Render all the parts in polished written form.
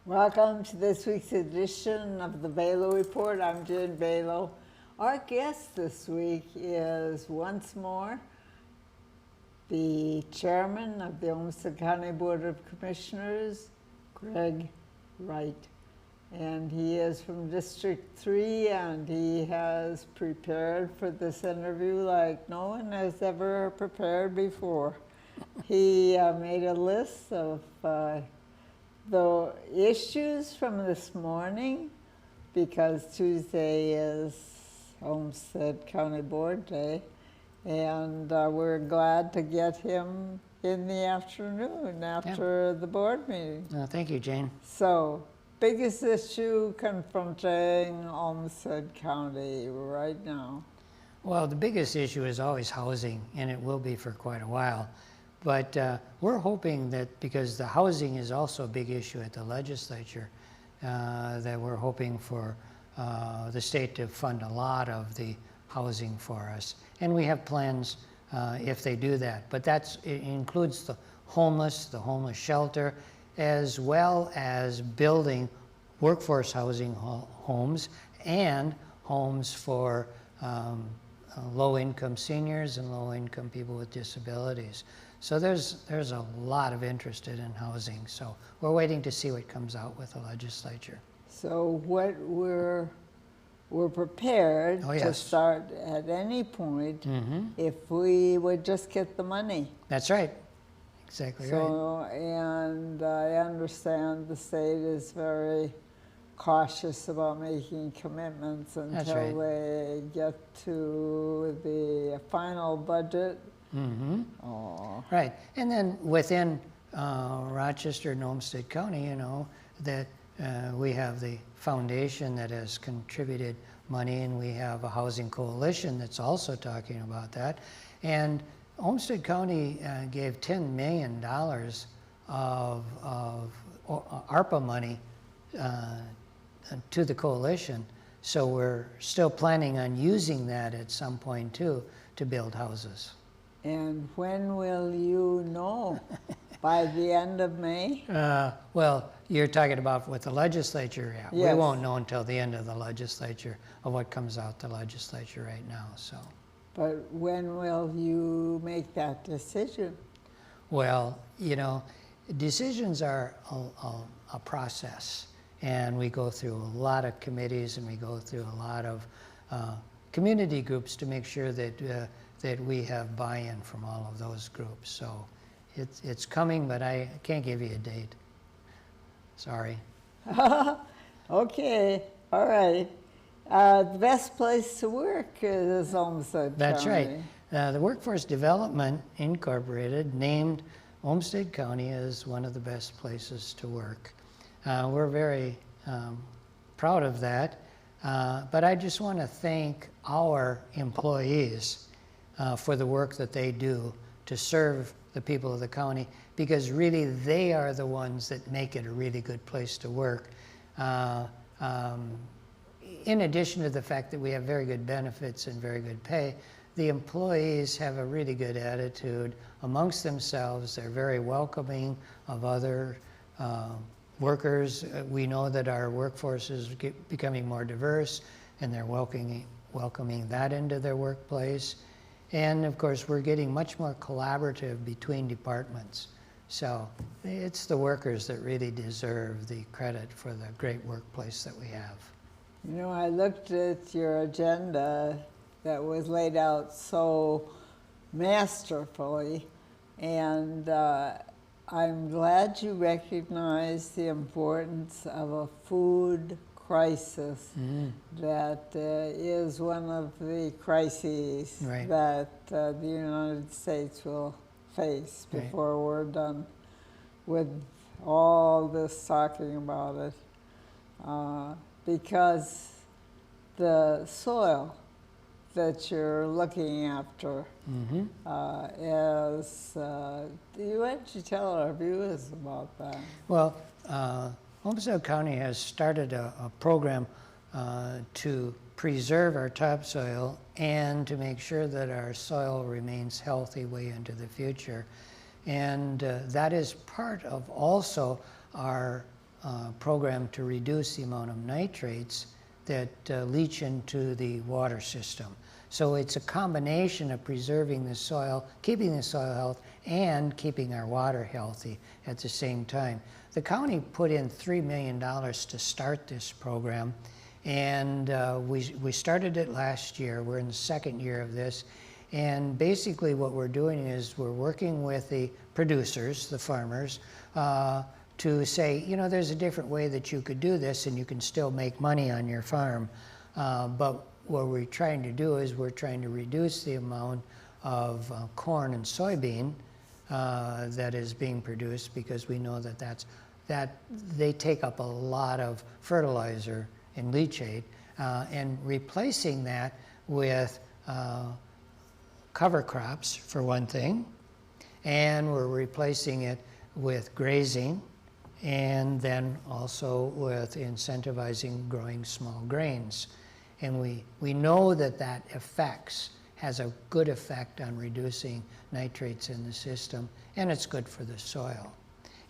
Welcome to this week's edition of the Belau Report. I'm Jen Belau. Our guest this week is once more the chairman of the Olmsted County Board of Commissioners, Gregg Wright. And he is from District 3, and he has prepared for this interview like no one has ever prepared before. He made a list of the issues from this morning, because Tuesday is Olmsted County Board Day, and we're glad to get him in the afternoon after the board meeting. Thank you, Jane. So, biggest issue confronting Olmsted County right now? Well, the biggest issue is always housing, and it will be for quite a while. But we're hoping that, because the housing is also a big issue at the legislature, that we're hoping for the state to fund a lot of the housing for us. And we have plans if they do that. But it includes the homeless shelter, as well as building workforce housing homes and homes for low-income seniors and low-income people with disabilities. So there's a lot of interest in housing. So we're waiting to see what comes out with the legislature. So what we're prepared to start at any point if we would just get the money. That's right. Exactly right. And I understand the state is very cautious about making commitments until they get to the final budget. Right. And then within Rochester and Olmsted County, you know, that we have the foundation that has contributed money, and we have a housing coalition that's also talking about that. And Olmsted County gave $10 million of ARPA money to the coalition. So we're still planning on using that at some point too to build houses. And when will you know? By the end of May? Well, you're talking about with the legislature. Yeah. Yes. We won't know until the end of the legislature of what comes out the legislature right now. So. But when will you make that decision? Well, you know, decisions are a process, and we go through a lot of committees, and we go through a lot of community groups to make sure that that we have buy-in from all of those groups. So it's coming, but I can't give you a date. Sorry. Okay, all right. The best place to work is Olmsted County. That's right. The Workforce Development Incorporated named Olmsted County as one of the best places to work. We're very proud of that. But I just want to thank our employees for the work that they do to serve the people of the county, because really they are the ones that make it a really good place to work. In addition to the fact that we have very good benefits and very good pay, the employees have a really good attitude amongst themselves. They're very welcoming of other workers. We know that our workforce is becoming more diverse, and they're welcoming that into their workplace. And of course, we're getting much more collaborative between departments. So it's the workers that really deserve the credit for the great workplace that we have. You know, I looked at your agenda that was laid out so masterfully, and I'm glad you recognize the importance of a food crisis. That is one of the crises that the United States will face before we're done with all this talking about it. Because the soil that you're looking after is, why don't you tell our viewers about that? Well, Olmsted County has started a program to preserve our topsoil and to make sure that our soil remains healthy way into the future. And that is part of also our program to reduce the amount of nitrates that leach into the water system. So it's a combination of preserving the soil, keeping the soil health, and keeping our water healthy at the same time. The county put in $3 million to start this program, and we started it last year. We're in the second year of this, and basically what we're doing is we're working with the producers, the farmers, to say, you know, there's a different way that you could do this and you can still make money on your farm. But what we're trying to do is we're trying to reduce the amount of corn and soybean that is being produced, because we know that they take up a lot of fertilizer and leachate, and replacing that with cover crops for one thing, and we're replacing it with grazing, and then also with incentivizing growing small grains. And we know that has a good effect on reducing nitrates in the system, and it's good for the soil.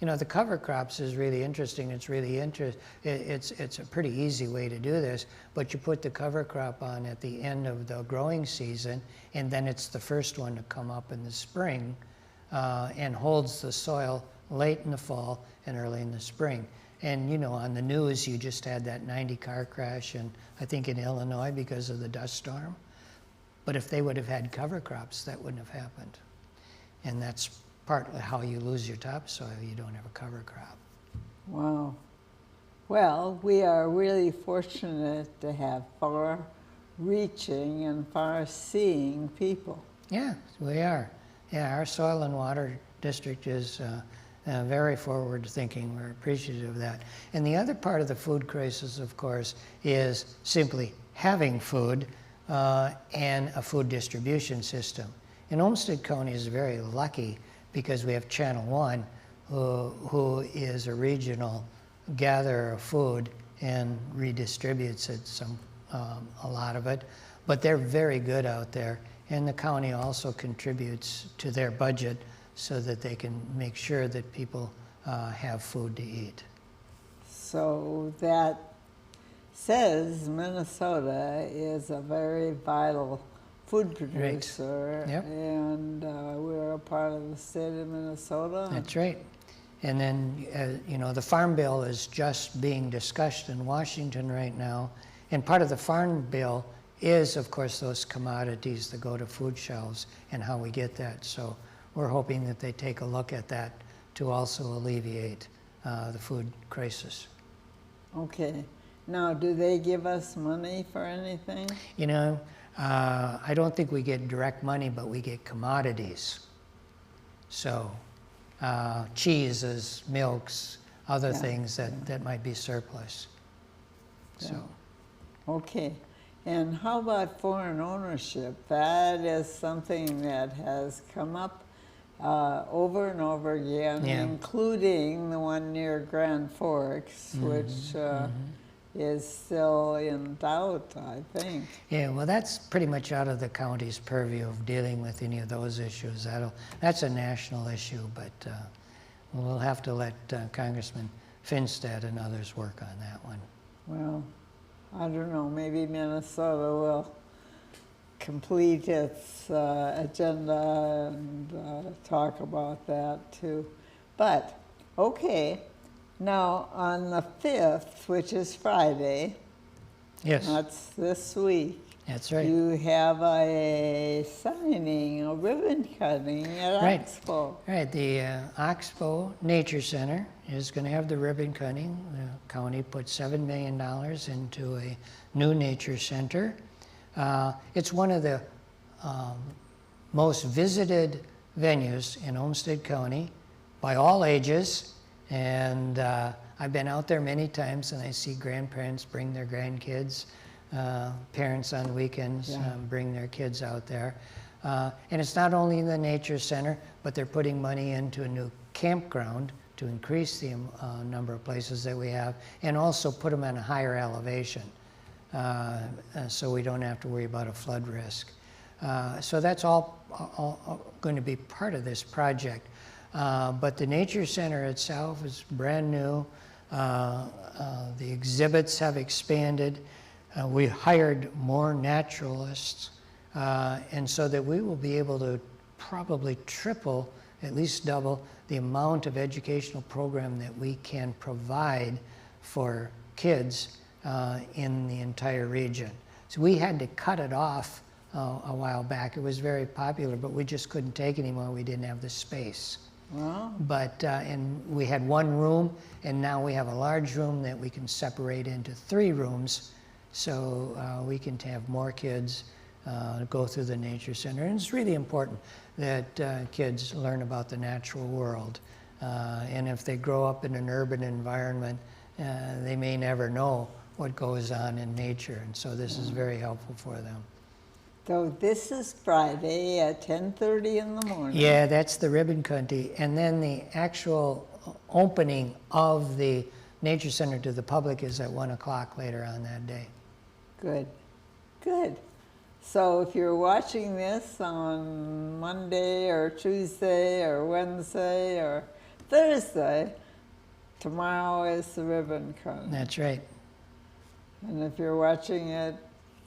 You know, the cover crops is really interesting. It's a pretty easy way to do this, but you put the cover crop on at the end of the growing season, and then it's the first one to come up in the spring, and holds the soil late in the fall and early in the spring. And you know, on the news, you just had that 90 car crash, I think in Illinois, because of the dust storm. But if they would have had cover crops, that wouldn't have happened. And that's partly how you lose your topsoil. You don't have a cover crop. Wow. Well, we are really fortunate to have far-reaching and far-seeing people. Yeah, we are. Yeah, our soil and water district is very forward-thinking. We're appreciative of that. And the other part of the food crisis, of course, is simply having food and a food distribution system. And Olmsted County is very lucky because we have Channel One, who is a regional gatherer of food and redistributes it, a lot of it. But they're very good out there, and the county also contributes to their budget so that they can make sure that people have food to eat. So that says Minnesota is a very vital food producer, right. Yep. And we're a part of the state of Minnesota. That's right. And then, you know, the Farm Bill is just being discussed in Washington right now, and part of the Farm Bill is, of course, those commodities that go to food shelves and how we get that. So we're hoping that they take a look at that to also alleviate the food crisis. Okay. Now, do they give us money for anything? You know, I don't think we get direct money, but we get commodities. So cheeses, milks, other things that might be surplus. Yeah. So. Okay. And how about foreign ownership? That is something that has come up over and over again, including the one near Grand Forks, which is still in doubt, I think. Yeah, well, that's pretty much out of the county's purview of dealing with any of those issues. That's a national issue, but we'll have to let Congressman Finstead and others work on that one. Well, I don't know, maybe Minnesota will complete its agenda and talk about that too. But, okay, now on the 5th, which is Friday, that's this week, that's right. You have a signing, a ribbon cutting at Oxbow. Right, the Oxbow Nature Center is going to have the ribbon cutting. The county put $7 million into a new nature center. It's one of the most visited venues in Olmsted County by all ages, and I've been out there many times, and I see grandparents bring their grandkids. Parents on weekends bring their kids out there. And it's not only the nature center, but they're putting money into a new campground to increase the number of places that we have, and also put them on a higher elevation so we don't have to worry about a flood risk. So that's all going to be part of this project. But the nature center itself is brand new. The exhibits have expanded. We hired more naturalists, and so that we will be able to probably triple, at least double, the amount of educational program that we can provide for kids in the entire region. So we had to cut it off a while back. It was very popular, but we just couldn't take anymore. We didn't have the space. Wow. But and we had one room, and now we have a large room that we can separate into 3 rooms, so we can have more kids go through the nature center. And it's really important that kids learn about the natural world. And if they grow up in an urban environment, they may never know what goes on in nature, and so this is very helpful for them. So this is Friday at 10:30 in the morning. Yeah, that's the ribbon cutting, and then the actual opening of the nature center to the public is at 1 o'clock later on that day. Good, good. So if you're watching this on Monday or Tuesday or Wednesday or Thursday, tomorrow is the ribbon cutting. That's right. And if you're watching it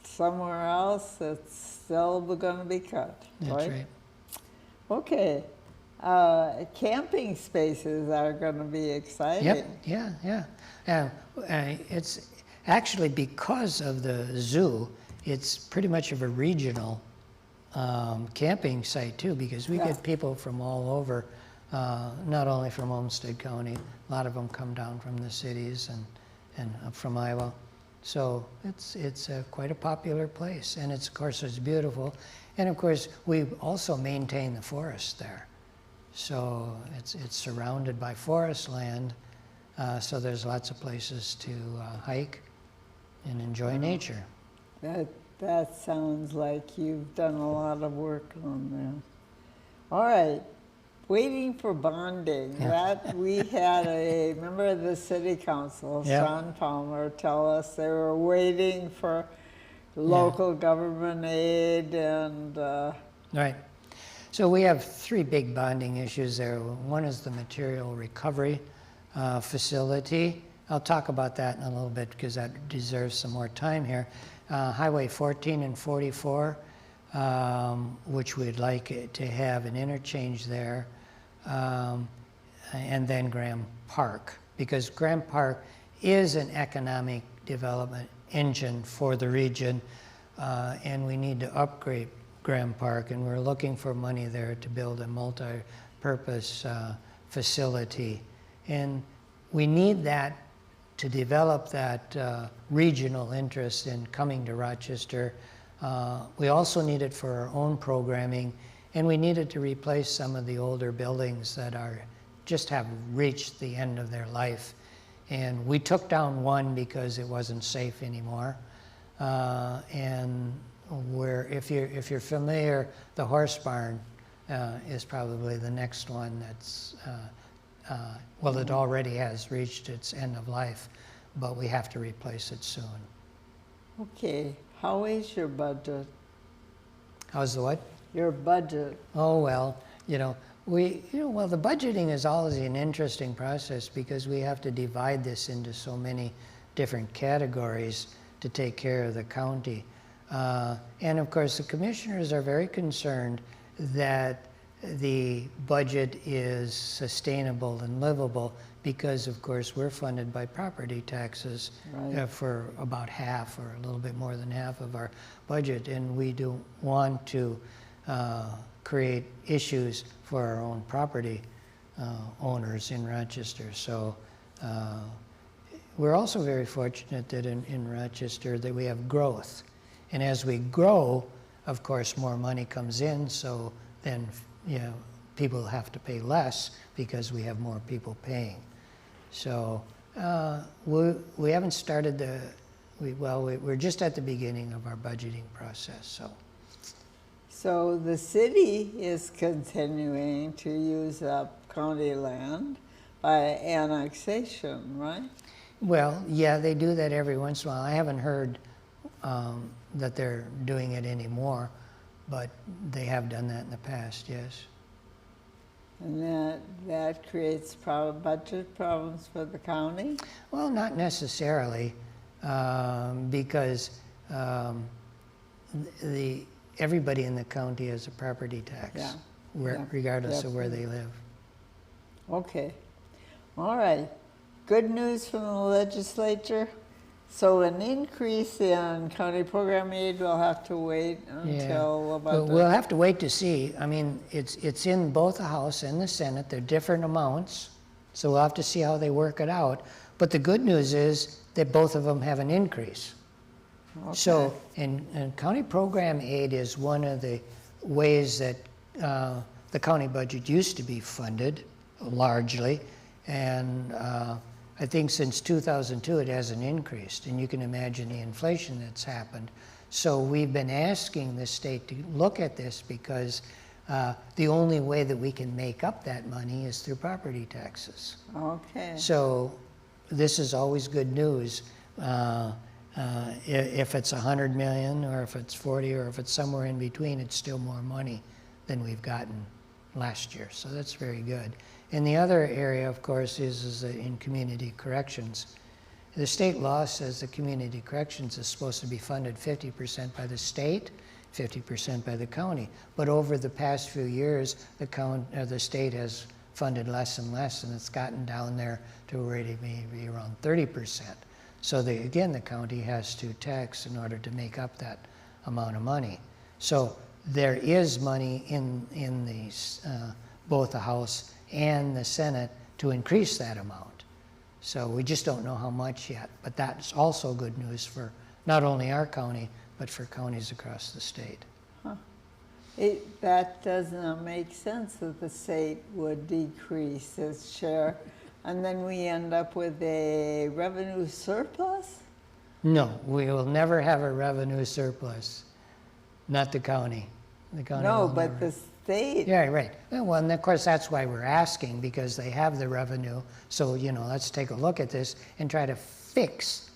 somewhere else, it's still going to be cut. That's right. Okay. Camping spaces are going to be exciting. Yep. Yeah. It's actually because of the zoo. It's pretty much of a regional camping site too, because we get people from all over, not only from Olmsted County. A lot of them come down from the cities and up from Iowa. So it's quite a popular place, and of course it's beautiful, and of course we also maintain the forest there. So it's surrounded by forest land, so there's lots of places to hike and enjoy nature. That sounds like you've done a lot of work on that. All right, waiting for bonding. That we had a member of the city council, Sean Palmer, tell us they were waiting for local government aid and. Right. So we have 3 big bonding issues there. One is the material recovery facility. I'll talk about that in a little bit because that deserves some more time here. Highway 14 and 44, which we'd like to have an interchange there, and then Graham Park, because Graham Park is an economic development engine for the region, and we need to upgrade Graham Park, and we're looking for money there to build a multi-purpose facility. And we need that to develop that regional interest in coming to Rochester. We also need it for our own programming, and we need it to replace some of the older buildings that just have reached the end of their life. And we took down one because it wasn't safe anymore. And if you're familiar, the horse barn is probably the next one that's well, it already has reached its end of life, but we have to replace it soon. Okay, how is your budget? How's the what? Your budget. Oh, well, well, the budgeting is always an interesting process because we have to divide this into so many different categories to take care of the county. And of course, the commissioners are very concerned that the budget is sustainable and livable because, of course, we're funded by property taxes for about half or a little bit more than half of our budget, and we don't want to create issues for our own property owners in Rochester. So we're also very fortunate that in Rochester that we have growth. And as we grow, of course, more money comes in, so then people have to pay less because we have more people paying. So we haven't started we're just at the beginning of our budgeting process. So the city is continuing to use up county land by annexation, right? Well, yeah, they do that every once in a while. I haven't heard that they're doing it anymore, but they have done that in the past, yes. And that creates budget problems for the county? Well, not necessarily, because everybody in the county has a property tax, Yeah. regardless of where they live. Okay. All right. Good news from the legislature. So an increase in county program aid, we'll have to wait until about We'll have to wait to see. I mean, it's in both the House and the Senate. They're different amounts, so we'll have to see how they work it out. But the good news is that both of them have an increase. Okay. So, and county program aid is one of the ways that the county budget used to be funded, largely, and I think since 2002 it hasn't increased, and you can imagine the inflation that's happened. So we've been asking the state to look at this because the only way that we can make up that money is through property taxes. Okay. So this is always good news. If it's 100 million, or if it's 40, or if it's somewhere in between, it's still more money than we've gotten last year. So that's very good. And the other area, of course, is in community corrections. The state law says that community corrections is supposed to be funded 50% by the state, 50% by the county. But over the past few years, the state has funded less and less, and it's gotten down there to where it may be around 30%. So again, the county has to tax in order to make up that amount of money. So there is money in these, both the House and the Senate to increase that amount. So we just don't know how much yet, but that's also good news for not only our county, but for counties across the state. Huh. That does not make sense that the state would decrease its share, and then we end up with a revenue surplus? No, we will never have a revenue surplus, not the county. The county No, will but never. the state. Yeah, right. Well, and of course, that's why we're asking, because they have the revenue. So, let's take a look at this and try to fix,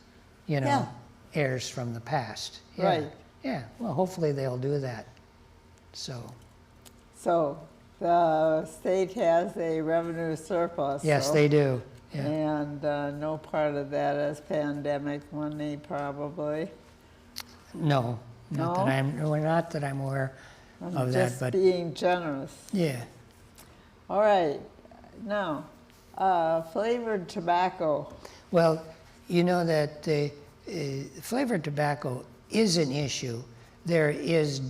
Yeah. errors from the past. Yeah. Right. Yeah, well, hopefully they'll do that. So The state has a revenue surplus. yes, so- they do. Yeah. And no part of that is pandemic money, probably. No, not No? that I'm aware I'm of that, just but being generous. yeah. All right. Now, flavored tobacco. Well, you know that flavored tobacco is an issue. There is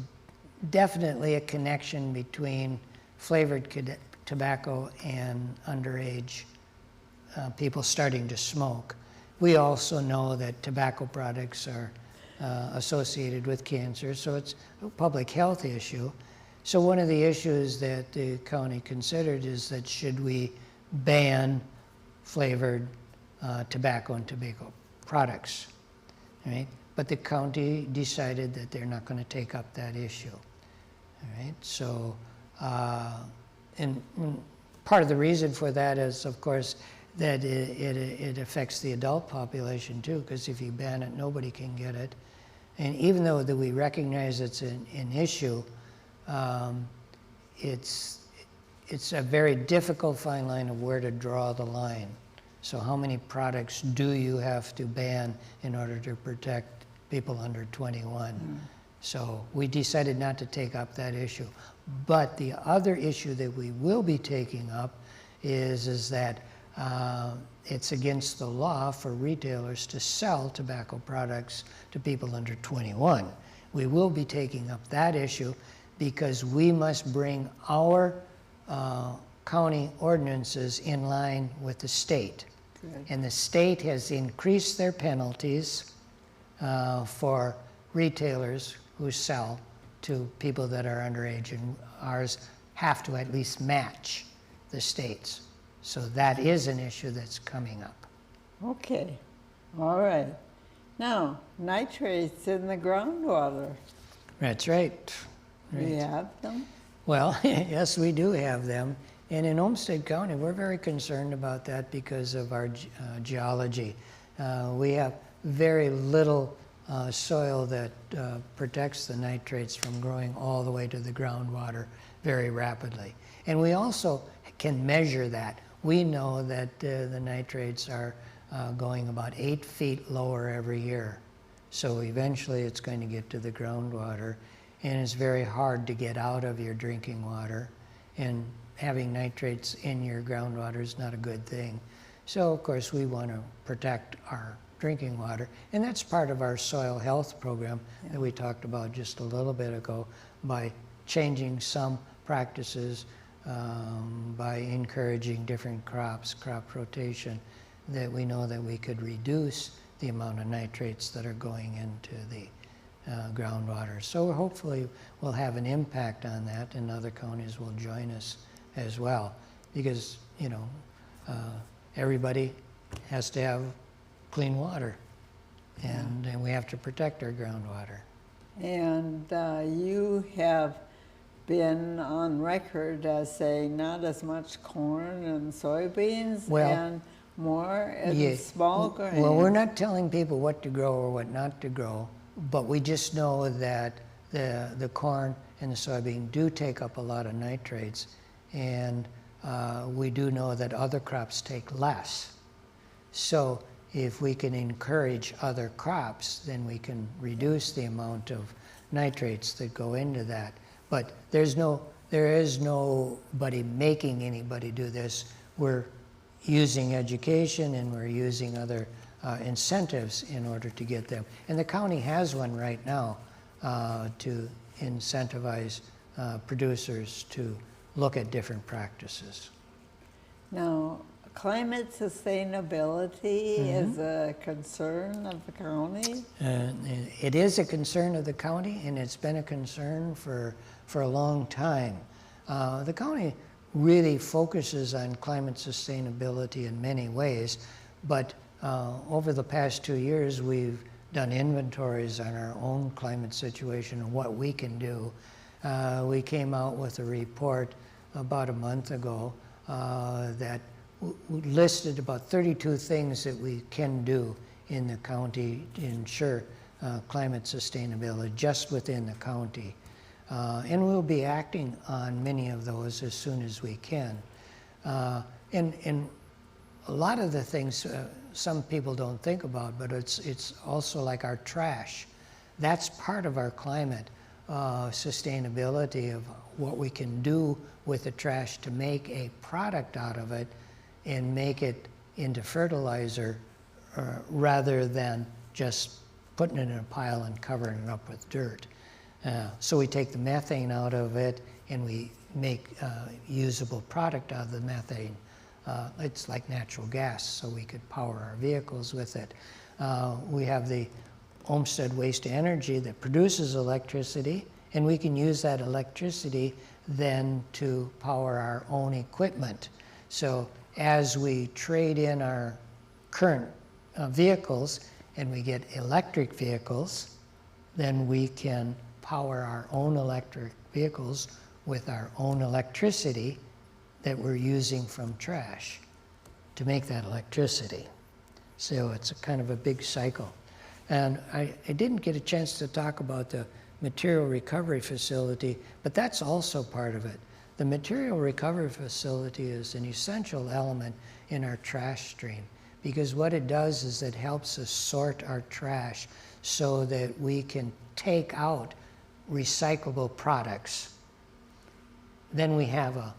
definitely a connection between flavored tobacco and underage people starting to smoke. We also know that tobacco products are associated with cancer, so it's a public health issue. So one of the issues that the county considered is that should we ban flavored tobacco and tobacco products, right? But the county decided that they're not going to take up that issue, all right? So, and part of the reason for that is, of course, that it affects the adult population too, because if you ban it, nobody can get it. And even though that we recognize it's an issue, it's a very difficult fine line of where to draw the line. So how many products do you have to ban in order to protect people under 21? Mm. So we decided not to take up that issue. But the other issue that we will be taking up is that it's against the law for retailers to sell tobacco products to people under 21. We will be taking up that issue because we must bring our county ordinances in line with the state. Good. And the state has increased their penalties for retailers who sell to people that are underage, and ours have to at least match the state's. So that is an issue that's coming up. Okay, all right. Now, nitrates in the groundwater. That's right. Do you have them? Well, yes, we do have them. And in Olmsted County, we're very concerned about that because of our geology. We have very little soil that protects the nitrates from growing all the way to the groundwater very rapidly. And we also can measure that. We know that the nitrates are going about 8 feet lower every year. So eventually it's going to get to the groundwater, and it's very hard to get out of your drinking water, and having nitrates in your groundwater is not a good thing. So of course we want to protect our drinking water, and that's part of our soil health program that we talked about just a little bit ago, by changing some practices, by encouraging different crops, crop rotation, that we know that we could reduce the amount of nitrates that are going into the groundwater. So hopefully we'll have an impact on that, and other counties will join us as well, because everybody has to have clean water, and we have to protect our groundwater. And you have been on record as saying not as much corn and soybeans, and more in small grains. Well, we're not telling people what to grow or what not to grow, but we just know that the corn and the soybean do take up a lot of nitrates, and we do know that other crops take less. So if we can encourage other crops, then we can reduce the amount of nitrates that go into that. But there is nobody making anybody do this. We're using education, and we're using other incentives in order to get them. And the county has one right now to incentivize producers to look at different practices. Now, climate sustainability is a concern of the county? It is a concern of the county, and it's been a concern for a long time. The county really focuses on climate sustainability in many ways, but over the past 2 years we've done inventories on our own climate situation and what we can do. We came out with a report about a month ago that listed about 32 things that we can do in the county to ensure climate sustainability just within the county. And we'll be acting on many of those as soon as we can. And a lot of the things some people don't think about, but it's also like our trash. That's part of our climate sustainability, of what we can do with the trash to make a product out of it and make it into fertilizer rather than just putting it in a pile and covering it up with dirt. So we take the methane out of it, and we make usable product out of the methane. It's like natural gas, so we could power our vehicles with it. We have the Olmsted Waste Energy that produces electricity, and we can use that electricity then to power our own equipment. So as we trade in our current vehicles and we get electric vehicles, then we can power our own electric vehicles with our own electricity that we're using from trash to make that electricity. So it's a kind of a big cycle. And I didn't get a chance to talk about the material recovery facility, but that's also part of it. The material recovery facility is an essential element in our trash stream, because what it does is it helps us sort our trash so that we can take out recyclable products. Then we have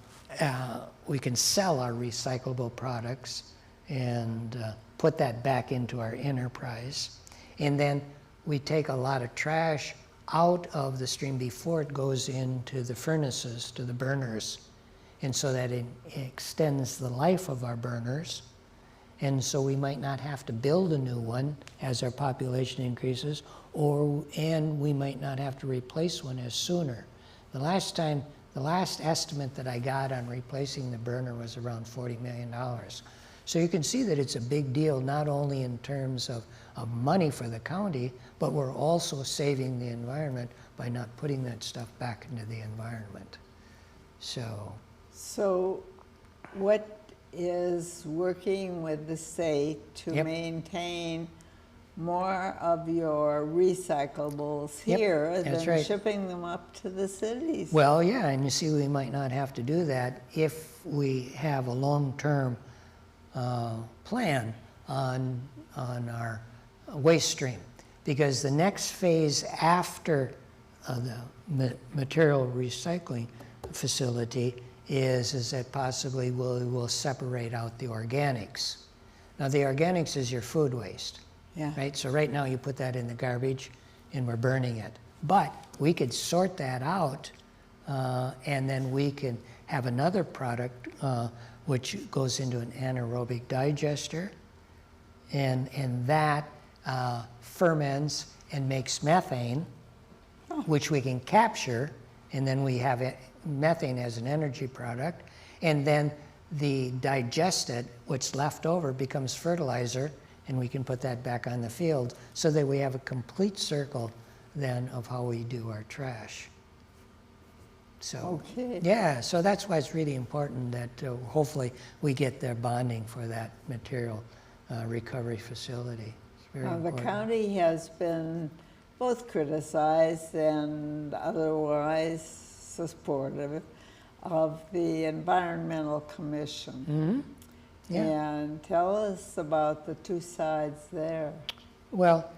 we can sell our recyclable products and put that back into our enterprise. And then we take a lot of trash out of the stream before it goes into the furnaces, to the burners. And so that it extends the life of our burners. And so we might not have to build a new one as our population increases, and we might not have to replace one as sooner. The last estimate that I got on replacing the burner was around $40 million. So you can see that it's a big deal, not only in terms of money for the county, but we're also saving the environment by not putting that stuff back into the environment. So what is working with the state to maintain more of your recyclables Yep, here that's than right. shipping them up to the cities. Well, yeah, and you see, we might not have to do that if we have a long-term plan on our waste stream. Because the next phase after the material recycling facility is that possibly we'll separate out the organics. Now, the organics is your food waste. Yeah. Right? So right now you put that in the garbage and we're burning it. But we could sort that out and then we can have another product which goes into an anaerobic digester and that ferments and makes methane, which we can capture, and then we have methane as an energy product, and then the digested, what's left over, becomes fertilizer, and we can put that back on the field so that we have a complete circle then of how we do our trash. So, Okay. yeah, so that's why it's really important that hopefully we get their bonding for that material recovery facility. It's very The important. county has been both criticized and otherwise supportive of the Environmental Commission. Mm-hmm. Yeah. And tell us about the two sides there. Well,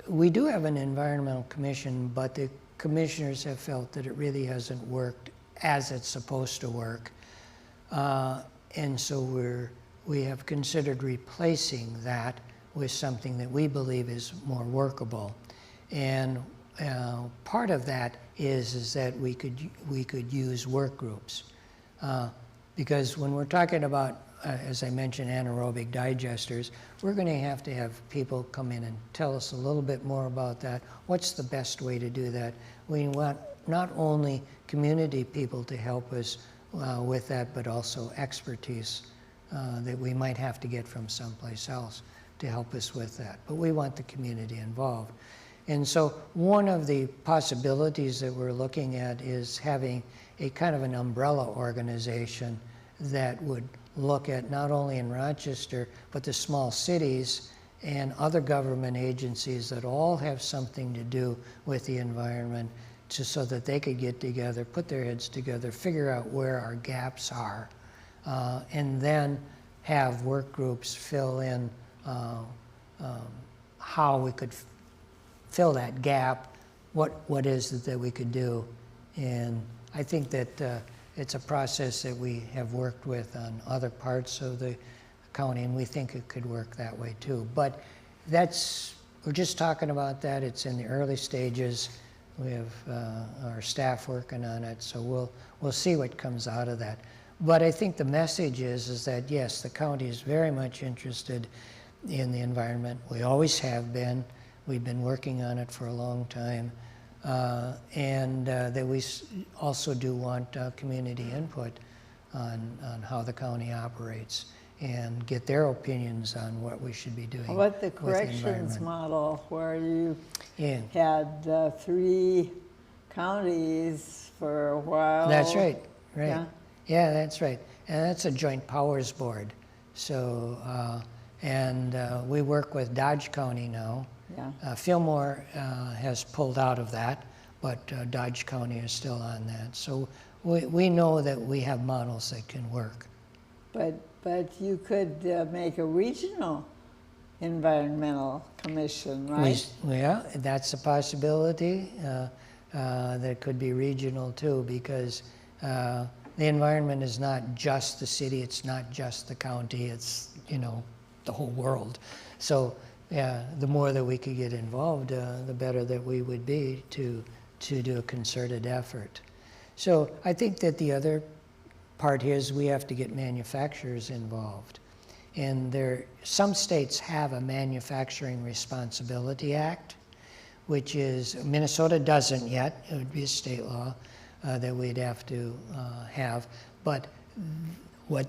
we do have an environmental commission, but the commissioners have felt that it really hasn't worked as it's supposed to work. And so we have considered replacing that with something that we believe is more workable. And part of that is that we could use work groups. Because when we're talking about as I mentioned, anaerobic digesters, we're going to have people come in and tell us a little bit more about that. What's the best way to do that? We want not only community people to help us with that, but also expertise that we might have to get from someplace else to help us with that. But we want the community involved. And so one of the possibilities that we're looking at is having a kind of an umbrella organization that would look at not only in Rochester, but the small cities and other government agencies that all have something to do with the environment so that they could get together, put their heads together, figure out where our gaps are, and then have work groups fill in how we could fill that gap, what is it that we could do. And I think that it's a process that we have worked with on other parts of the county, and we think it could work that way too. But we're just talking about that. It's in the early stages. We have our staff working on it, so we'll see what comes out of that. But I think the message is that yes, the county is very much interested in the environment. We always have been. We've been working on it for a long time. And that we also do want community input on how the county operates and get their opinions on what we should be doing. How about the with corrections environment. model where you Yeah, had 3 counties for a while? that's right. Right. Yeah. Yeah, that's right. And that's a joint powers board. So, we work with Dodge County now. Yeah. Fillmore has pulled out of that, but Dodge County is still on that. So we know that we have models that can work. But you could make a regional environmental commission, right? Yeah, that's a possibility. That could be regional too, because the environment is not just the city, it's not just the county, it's the whole world. So yeah, the more that we could get involved, the better that we would be to do a concerted effort. So I think that the other part here is we have to get manufacturers involved. And some states have a Manufacturing Responsibility Act, which is, Minnesota doesn't yet, it would be a state law that we'd have to have. But what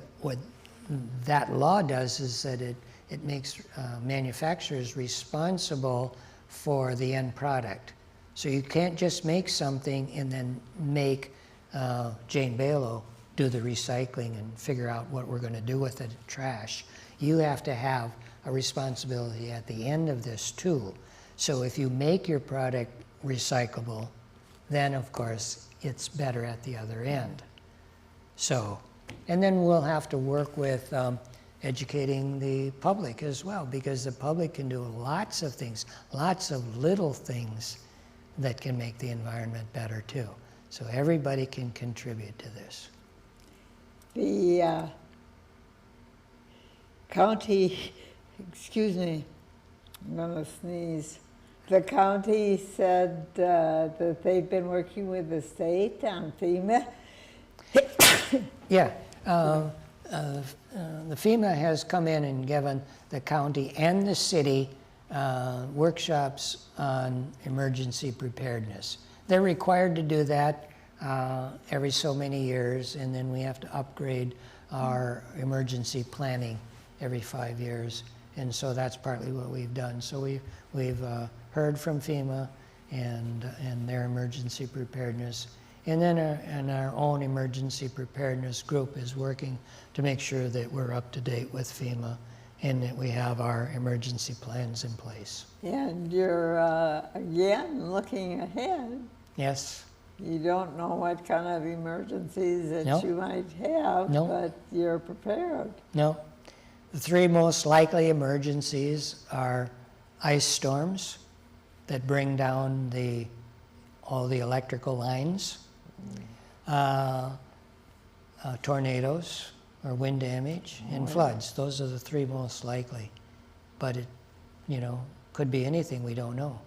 that law does is that it makes manufacturers responsible for the end product. So you can't just make something and then make Jane Belau do the recycling and figure out what we're going to do with the trash. You have to have a responsibility at the end of this too. So if you make your product recyclable, then of course it's better at the other end. So, and then we'll have to work with educating the public as well, because the public can do lots of things, lots of little things that can make the environment better too. So everybody can contribute to this. The county, excuse me, I'm going to sneeze. The county said that they've been working with the state on FEMA. Yeah, the FEMA has come in and given the county and the city workshops on emergency preparedness. They're required to do that every so many years, and then we have to upgrade our emergency planning every 5 years. And so that's partly what we've done. So we've heard from FEMA and their emergency preparedness. And then our own emergency preparedness group is working to make sure that we're up to date with FEMA and that we have our emergency plans in place. And you're, again, looking ahead. Yes. You don't know what kind of emergencies that No. you might have, No. but you're prepared. No. The three most likely emergencies are ice storms that bring down all the electrical lines, tornadoes or wind damage, and floods. Those are the three most likely. But it, could be anything, we don't know.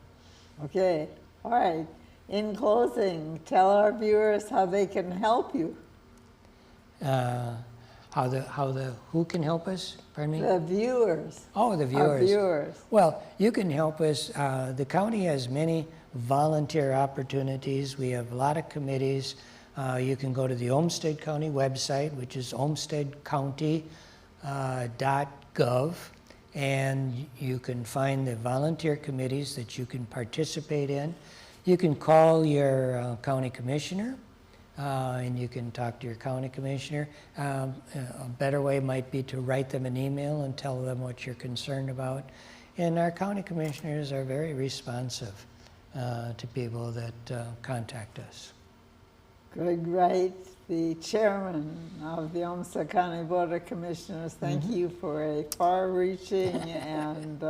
Okay, all right. In closing, tell our viewers how they can help you. Who can help us? Pardon me? The viewers. Oh, the Our viewers. viewers. Well, you can help us. The county has many volunteer opportunities. We have a lot of committees. You can go to the Olmsted County website, which is olmstedcounty.gov, and you can find the volunteer committees that you can participate in. You can call your county commissioner, and you can talk to your county commissioner. A better way might be to write them an email and tell them what you're concerned about. And our county commissioners are very responsive to people that contact us. Gregg Wright, the chairman of the Olmsted County Board of Commissioners, thank you for a far-reaching and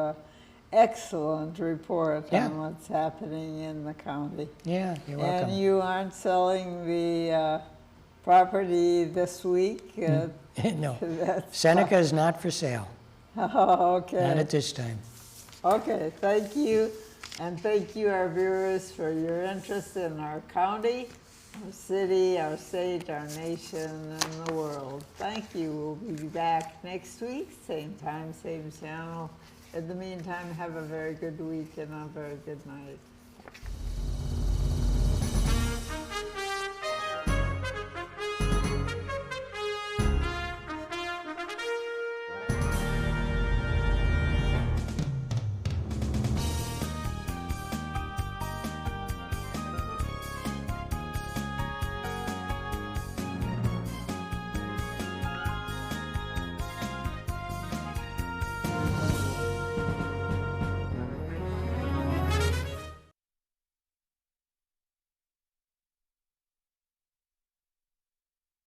excellent report on what's happening in the county. Yeah, you're welcome. And you aren't selling the property this week? No, Seneca is not for sale. Oh, okay. Not at this time. Okay, thank you. And thank you, our viewers, for your interest in our county, our city, our state, our nation, and the world. Thank you. We'll be back next week, same time, same channel. In the meantime, have a very good week and a very good night.